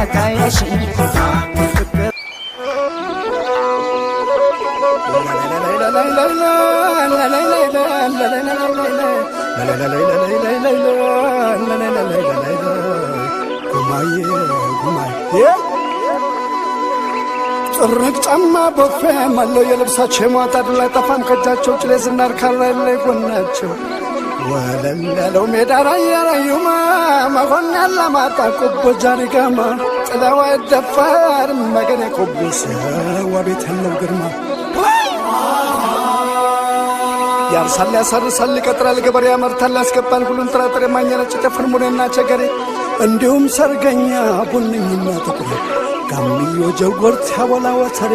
አቃየሽ ጥርቅ ጫማ ቦፌ ማለው የልብሳቸው የሟጣድ ላይ ጠፋም ከጃቸው ጭሌ ዝናር ካላይ ላይ ጎናቸው ወለል ያለው ሜዳ ራያራዩማ መሆን ያላማጣ ቆቦ ጃሪጋማ ጥላዋ ይደፋር መገኔ ቆቦ ሰዋ ቤት ያለው ግርማ ያርሳል ያሳርሳል ይቀጥራል ገበሬ ያመርታል ያስገባል ሁሉን ጥራጥሬ ማኘነጭ ጨፍር ሙኔና ቸገሬ እንዲሁም ሰርገኛ ቡንኝና ጥቁር ጋምዮ ጀጎርት ያቦላ ወተሬ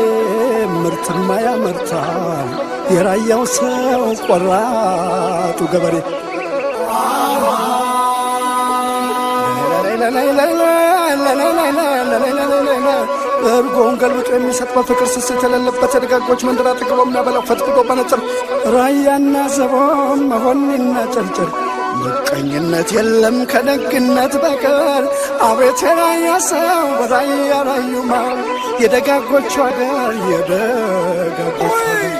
ምርትማ ያመርታል የራያው ሰው ቆራጡ ገበሬ እርጎውን ገልብጦ የሚሰጥ በፍቅር ስስት የሌለበት የደጋጎች መንደር አጥግቦ የሚያበላው ፈጥፍጦ በነጭር ራያና ዘቦም መሆንና ጨርጨር ምቀኝነት የለም ከደግነት በቀር አቤት የራያ ሰው በራያ ራዩማ የደጋጎቹ አገር የደጋጎቹ አገር